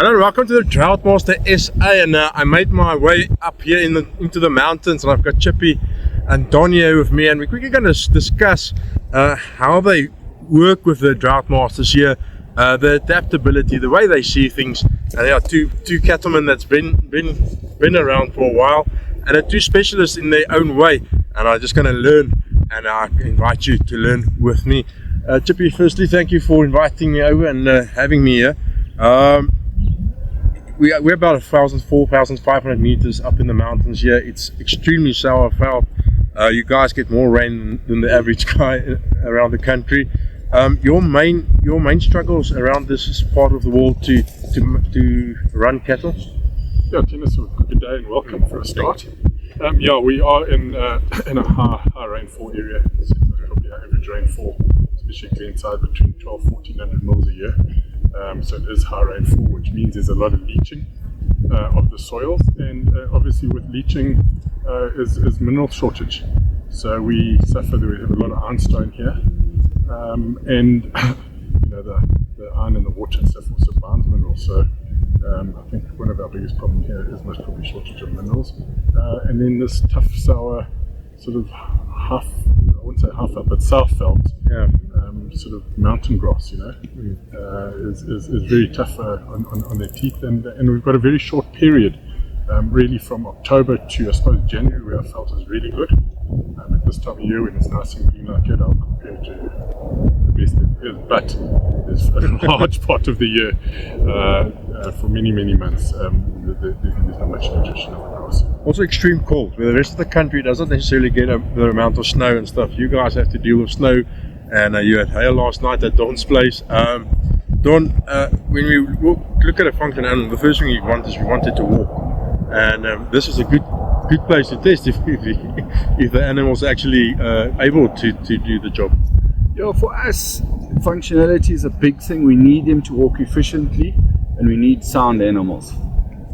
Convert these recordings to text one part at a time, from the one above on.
Hello, welcome to the Droughtmasters SA, and I made my way up here into the mountains, and I've got Chippy and Don here with me, and we're quickly going to discuss how they work with the Droughtmasters here, the adaptability, the way they see things. And there are two cattlemen that's been around for a while, and are two specialists in their own way, and I'm just going to learn, and I invite you to learn with me. Chippy, firstly, thank you for inviting me over and having me here. We're about 4,500 meters up in the mountains here. It's extremely sour felt. You guys get more rain than the average guy around the country. Your main struggles around this part of the world to run cattle? Yeah, Dennis, good day and welcome for a start. Yeah, we are in a high rainfall area. It's probably our average rainfall, especially inside between 1,200-1,400 mils a year. So it is high rainfall, which means there's a lot of leaching of the soils, and obviously with leaching is mineral shortage. So we suffer. We have a lot of ironstone here, and you know the iron in the water and stuff also binds minerals. So I think one of our biggest problems here is most probably shortage of minerals, and then this tough, sour sort of I wouldn't say half up, but south felt. Yeah. Sort of mountain grass, you know, is very tough on their teeth, and we've got a very short period, really from October to I suppose January, where I felt is really good. At this time of year when it's nice and green like it, I'll compare to the best it is, but there's a large part of the year, for many months, there's not much nutrition on the grass. Also extreme cold, where the rest of the country doesn't necessarily get the amount of snow and stuff. You guys have to deal with snow. And you had hail last night at Don's place. Don, when we look at a function animal, the first thing we want it to walk. And this is a good place to test if the animal's actually able to do the job. Yeah, for us, functionality is a big thing. We need them to walk efficiently, and we need sound animals.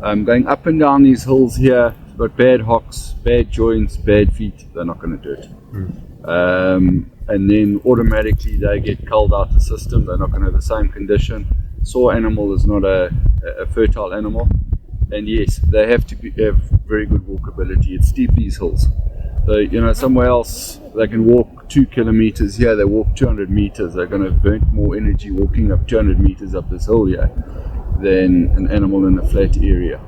Going up and down these hills here, got bad hocks, bad joints, bad feet, they're not going to do it. And then automatically they get culled out the system. They're not going to have the same condition. Sore animal is not a fertile animal, and yes, they have to have very good walkability. It's steep, these hills, so you know, somewhere else they can walk 2 kilometers. Here they walk 200 meters. They're going to burn more energy walking up 200 meters up this hill here than an animal in a flat area.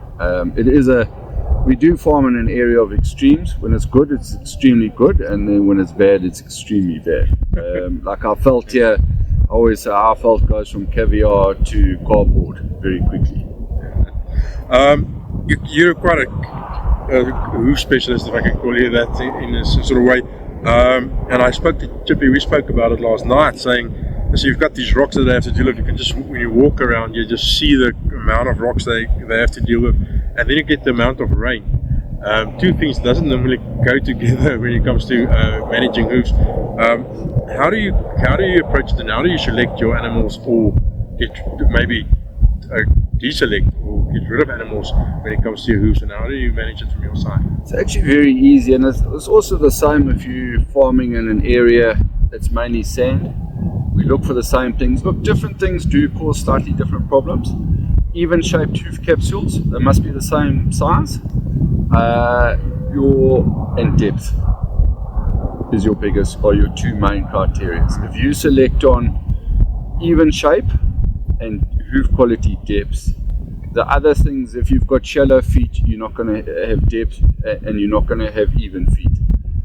We do farm in an area of extremes. When it's good, it's extremely good, and then when it's bad, it's extremely bad. Like our felt here, I always say our felt goes from caviar to cardboard very quickly. You're quite a hoof specialist, if I can call you that, in a sort of way. And I spoke to Chippy, we spoke about it last night, saying, so you've got these rocks that they have to deal with. You can just, when you walk around, you just see the amount of rocks they have to deal with, and then you get the amount of rain. Two things doesn't normally go together when it comes to managing hoofs. How do you approach it, and how do you select your animals, or maybe deselect or get rid of animals when it comes to your hoofs, and how do you manage it from your side? It's actually very easy, and it's also the same if you're farming in an area that's mainly sand. We look for the same things. Look, different things do cause slightly different problems. Even shaped hoof capsules, they must be the same size. And depth is your two main criteria. If you select on even shape and hoof quality depth, the other things, if you've got shallow feet, you're not going to have depth, and you're not going to have even feet.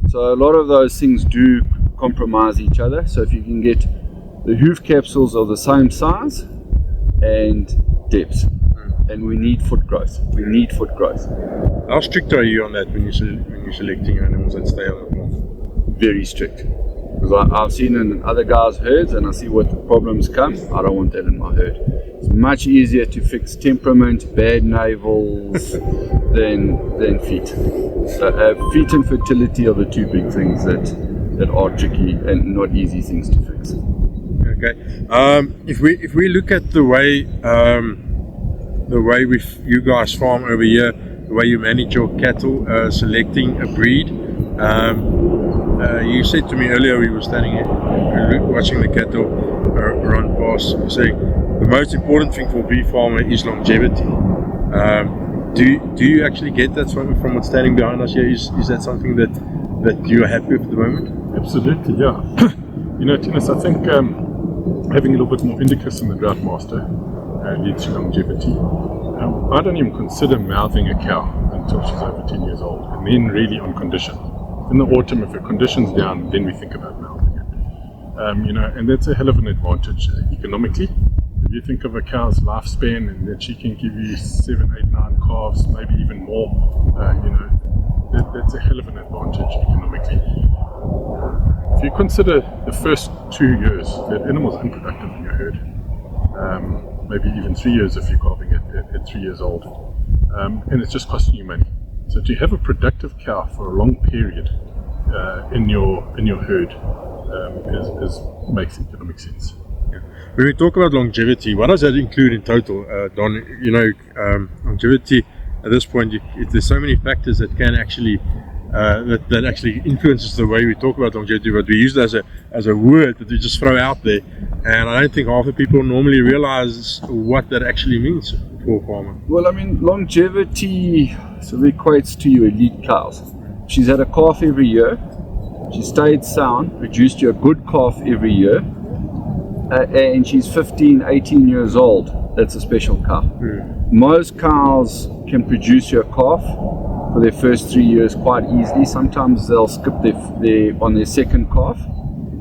So a lot of those things do compromise each other. So if you can get the hoof capsules are the same size and depth, and we need foot growth. How strict are you on that when you're selecting animals that stay on the farm? Very strict, because I've seen in other guys' herds, and I see what the problems come. I don't want that in my herd. It's much easier to fix temperament, bad navels than feet. So, feet and fertility are the two big things that are tricky and not easy things to fix. Okay. If we look at the way you guys farm over here, the way you manage your cattle, selecting a breed. You said to me earlier, we were standing here watching the cattle run past, saying the most important thing for a beef farmer is longevity. Do you actually get that from what's standing behind us here? Is that something that you're happy with at the moment? Absolutely, yeah. Tinus, I think having a little bit more indicus in the Droughtmaster leads to longevity. I don't even consider mouthing a cow until she's over 10 years old, and then really on condition. In the autumn, if her condition's down, then we think about mouthing it. And that's a hell of an advantage economically. If you think of a cow's lifespan and that she can give you 7, 8, 9 calves, maybe even more, that's a hell of an advantage economically. If you consider the first 2 years, that animal's unproductive in your herd, maybe even 3 years if you're calving it at 3 years old, and it's just costing you money. So to have a productive cow for a long period in your herd makes economic sense. When we talk about longevity, what does that include in total, Don? Longevity at this point, there's so many factors that can actually that actually influences the way we talk about longevity, but we use it as a word that we just throw out there, and I don't think half the people normally realize what that actually means for a farmer. Well, I mean, longevity sort of equates to your elite cows. She's had a calf every year, she stayed sound, produced you a good calf every year, and she's 15, 18 years old. That's a special cow. Most cows can produce you a calf for their first 3 years quite easily. Sometimes they'll skip on their second calf.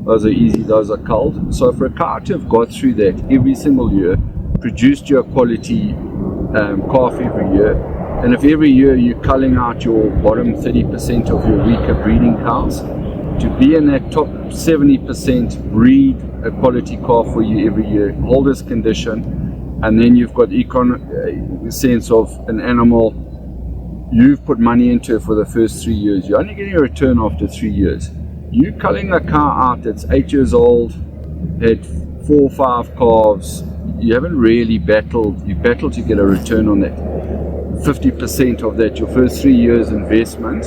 Those are easy, those are culled. So for a cow to have got through that every single year, produced you a quality calf every year, and if every year you're culling out your bottom 30% of your weaker breeding cows, to be in that top 70%, breed a quality calf for you every year, hold its condition, and then you've got sense of an animal you've put money into it for the first 3 years. You're only getting a return after 3 years. You culling a cow out that's 8 years old, had 4 or 5 calves, you haven't really battled. You battled to get a return on that. 50% of that, your first 3 years investment,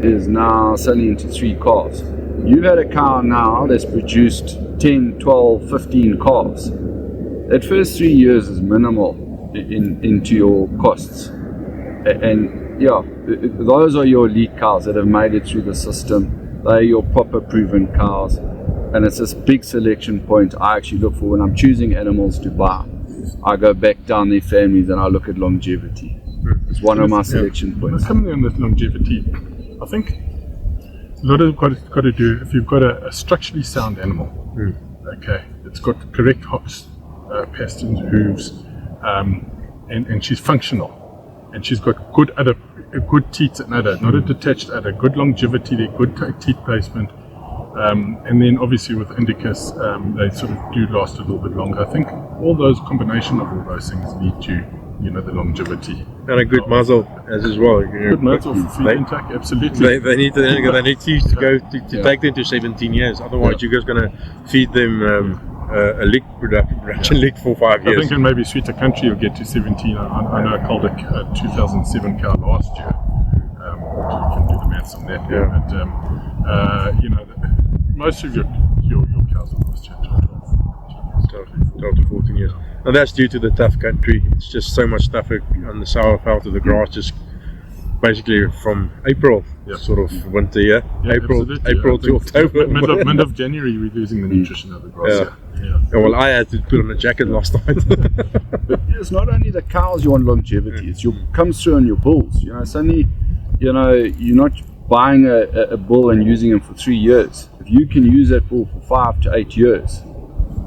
is now selling into 3 calves. You've had a cow now that's produced 10, 12, 15 calves. That first 3 years is minimal into your costs. And yeah, those are your elite cows that have made it through the system. They're your proper proven cows. And it's this big selection point I actually look for when I'm choosing animals to buy. I go back down their families and I look at longevity. It's one of my selection points. Coming on with longevity, I think a lot of got to do, if you've got a structurally sound animal, okay, it's got correct hocks, pasterns, hooves, and she's functional, and she's got good teats and udder, not a detached udder, good longevity, they're good teat placement, and then obviously with indicus, they sort of do last a little bit longer. I think all those combination of all those things lead to the longevity. And a good muzzle as well. Good muzzle for feed intake, absolutely. They need to go to take them to 17 years. Otherwise, you're just going to feed them a lick production lick for 5 years. I think in maybe sweeter country you'll get to 17. I know I culled a 2007 cow last year. You can do the maths on that. But most of your cows will last you 12 to 14 years. And that's due to the tough country. It's just so much tougher on the sour felt of the grass, just basically from April, sort of winter, April to October. Mid of January we're losing the nutrition of the grass. Well, I had to put on a jacket last night. But it's not only the cows you want longevity, it comes through on your bulls. Suddenly, you're not buying a bull and using him for 3 years. If you can use that bull for 5 to 8 years,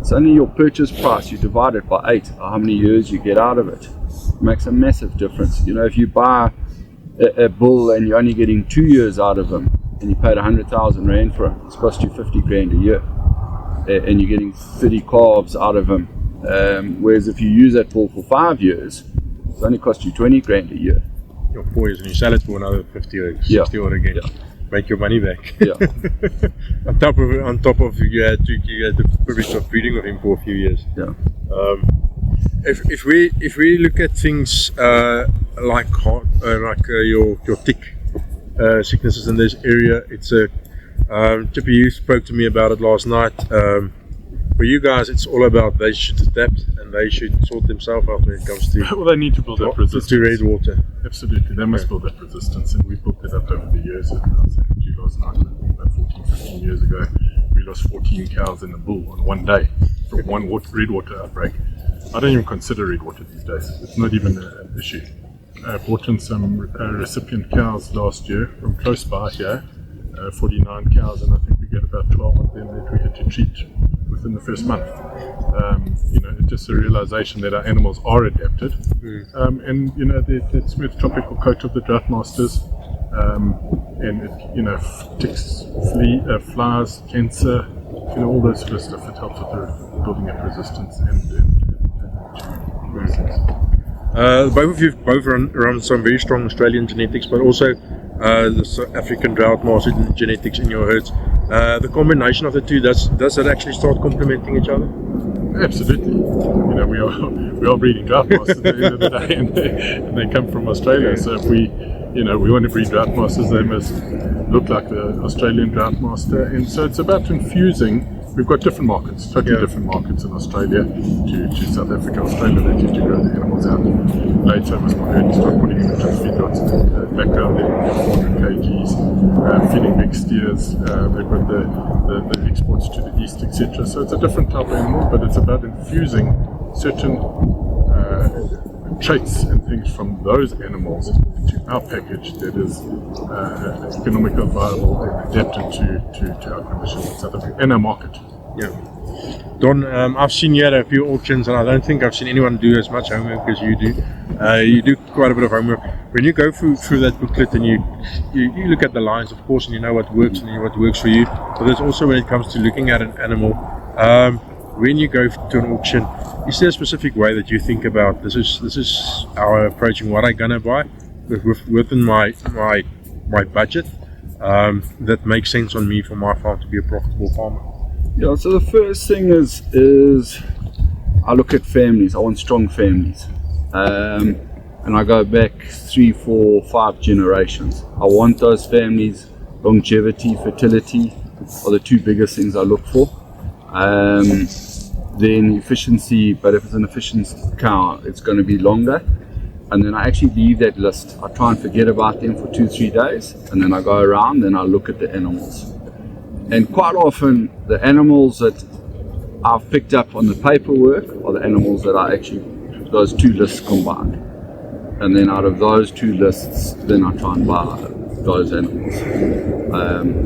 suddenly your purchase price, you divide it by 8, how many years you get out of it. It makes a massive difference. If you buy a bull and you're only getting 2 years out of him, and you paid 100,000 rand for him, it's cost you 50 grand a year, and you're getting 30 calves out of him. Whereas if you use that bull for 5 years, it's only cost you 20 grand a year. 4 years, and you sell it for another 50 or 60 or again. Make your money back. on top of you had the privilege of breeding with him for a few years. If we look at things like your tick sicknesses in this area, it's Chippy, you spoke to me about it last night. for you guys, it's all about they should adapt and they should sort themselves out when it comes to well, they need to build that resistance to red water. Absolutely, they must build that resistance, and we've built that up over the years. And I was saying to you last night, I think about 14, 15 years ago, we lost 14 cows in a bull on one day from one red water outbreak. I don't even consider red water these days. It's not even an issue. I brought in some recipient cows last year from close by here, 49 cows, and I think we get about 12 of them that we had to treat within the first month. It's just a realization that our animals are adapted. And that smooth tropical coat of the Droughtmasters, and it ticks, flies, cancer, all those sort of stuff. It helps with the building up resistance and both of you run some very strong Australian genetics, but also the South African Droughtmaster genetics in your herds. The combination of the two, does that actually start complementing each other? Absolutely. We are breeding Droughtmasters at the end of the day, and they come from Australia. So if we want to breed Droughtmasters, they must look like the Australian Droughtmaster. And so it's about infusing. We've got different markets, totally different markets in Australia to South Africa. Australia, they tend to grow the animals out later. Was my herd, start putting in the feedlots in the background, then 400 kgs, feeding big steers. They've got the exports to the east, etc. So it's a different type of animal, but it's about infusing certain traits and things from those animals into our package that is economical, viable, and adapted to our conditions in South Africa and our market. Yeah. Don, I've seen you at a few auctions, and I don't think I've seen anyone do as much homework as you do. You do quite a bit of homework. When you go through that booklet and you look at the lines, of course, and you know what works and what works for you, but there's also when it comes to looking at an animal, when you go to an auction, is there a specific way that you think about this is our approaching what I'm gonna buy within my budget that makes sense on me for my farm to be a profitable farmer? Yeah, so the first thing is I look at families. I want strong families, and I go back 3, 4, 5 generations. I want those families. Longevity, fertility are the two biggest things I look for. Then efficiency, but if it's an efficient cow, it's going to be longer. And then I actually leave that list. I try and forget about them for 2-3 days, and then I go around and I look at the animals. And quite often, the animals that I've picked up on the paperwork are the animals that I actually, those two lists combined. And then out of those two lists, then I try and buy those animals.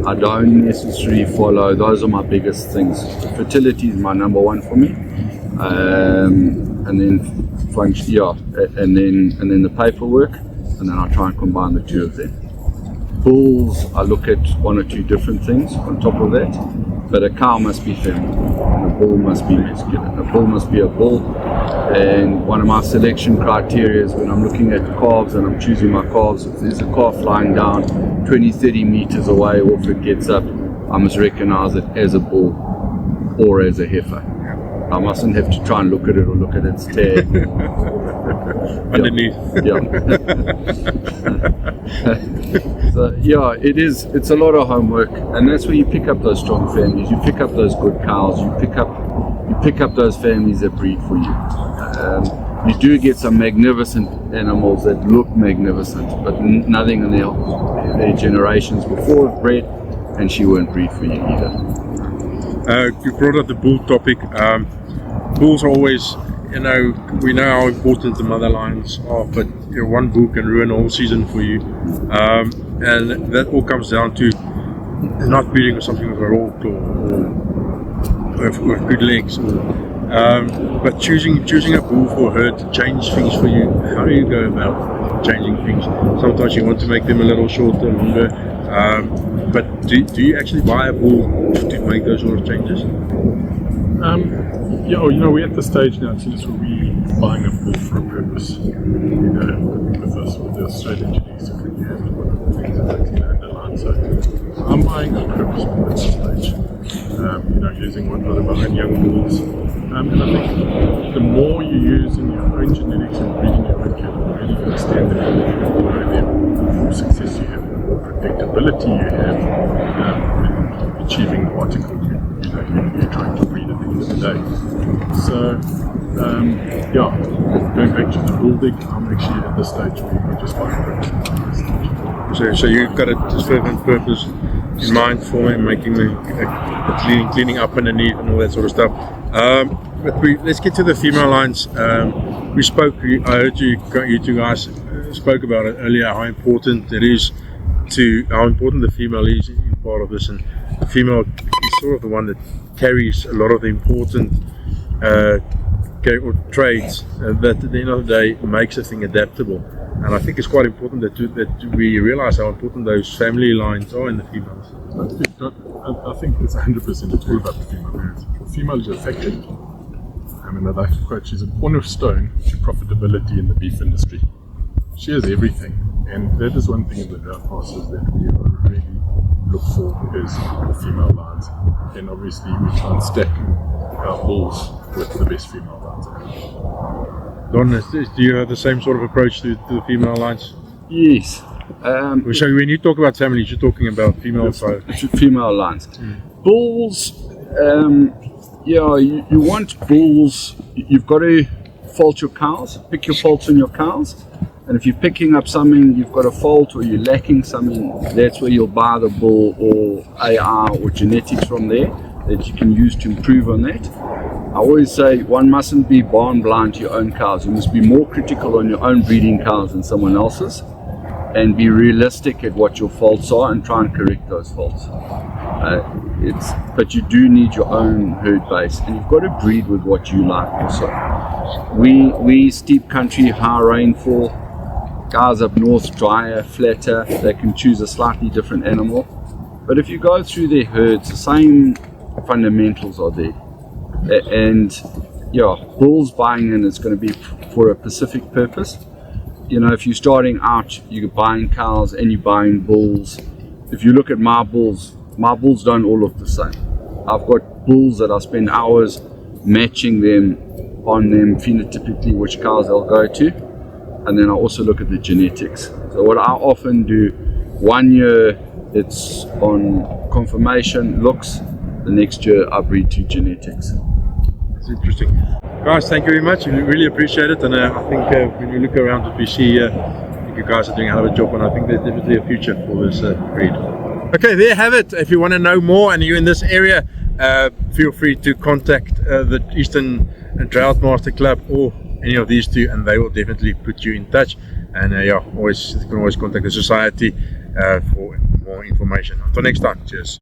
I don't necessarily follow, those are my biggest things. Fertility is my number one for me. And then function, and then the paperwork, and then I try and combine the two of them. Bulls, I look at 1 or 2 different things on top of that, but a cow must be feminine, and a bull must be masculine. A bull must be a bull, and one of my selection criteria is when I'm looking at calves and I'm choosing my calves, if there's a calf lying down 20-30 meters away, or if it gets up, I must recognize it as a bull or as a heifer. I mustn't have to try and look at it or look at its tag. Underneath. So it's a lot of homework, and that's where you pick up those strong families, you pick up those good cows, you pick up those families that breed for you. You do get some magnificent animals that look magnificent, but nothing in their generations before have bred, and she won't breed for you either. You brought up the bull topic. Bulls are always, we know how important the mother lions are, but one bull can ruin a whole season for you. And that all comes down to not breeding with something with a raw claw or with good legs. But choosing a bull for her to change things for you, how do you go about changing things? Sometimes you want to make them a little shorter, longer. But do you actually buy a bull to make those sort of changes? We're at the stage now, since we're buying a bull for a purpose. With us, with the Australian genetics, we have one of the things that's actually underlined. So I'm buying a purpose bull at this stage. Using one of our own young bulls. And I think the more you use in your own genetics and breeding your own cattle, the really understand them, the more success you have, the more predictability you have in achieving the article you're trying to breed at the end of the stage of the building. I'm actually at this stage where we're just like So you've got a certain purpose in mind for making the cleaning up underneath and all that sort of stuff. But let's get to the female lines. We spoke. I heard you two guys spoke about it earlier. How important the female is in part of this, and the female is sort of the one that carries a lot of the important traits that at the end of the day makes a thing adaptable. And I think it's quite important that we realize how important those family lines are in the females. I think it's 100%. It's all about the female. The female is affected. I mean, I'd like to quote, she's a cornerstone to profitability in the beef industry. She has everything, and that is one thing in the Droughtmasters that we really look for is the female lines. And obviously we try and stack our bulls with the best female lines. Don, do you have the same sort of approach to the female lines? Yes. So when you talk about families, you're talking about female female lines. Bulls, you want bulls, you've got to fault your cows, pick your faults in your cows. And if you're picking up something, you've got a fault or you're lacking something, that's where you'll buy the bull or AR or genetics from there that you can use to improve on that. I always say one mustn't be barn blind to your own cows. You must be more critical on your own breeding cows than someone else's, and be realistic at what your faults are and try and correct those faults. But you do need your own herd base, and you've got to breed with what you like also. We steep country, high rainfall, guys up north, drier, flatter, they can choose a slightly different animal. But if you go through their herds, the same fundamentals are there. And bulls buying in is going to be for a specific purpose. If you're starting out, you're buying cows and you're buying bulls. If you look at my bulls don't all look the same. I've got bulls that I spend hours matching them on them phenotypically, which cows they'll go to. And then I also look at the genetics. So what I often do, 1 year it's on conformation, looks, the next year I breed to genetics. It's interesting. Guys, thank you very much. We really appreciate it. And I think when we look around what we see, I think you guys are doing a hell of a job, and I think there's definitely a future for this breed. Okay, there you have it. If you want to know more and you're in this area, feel free to contact the Eastern Droughtmaster Club or any of these two, and they will definitely put you in touch. And you can always contact the society for more information. Until next time, cheers.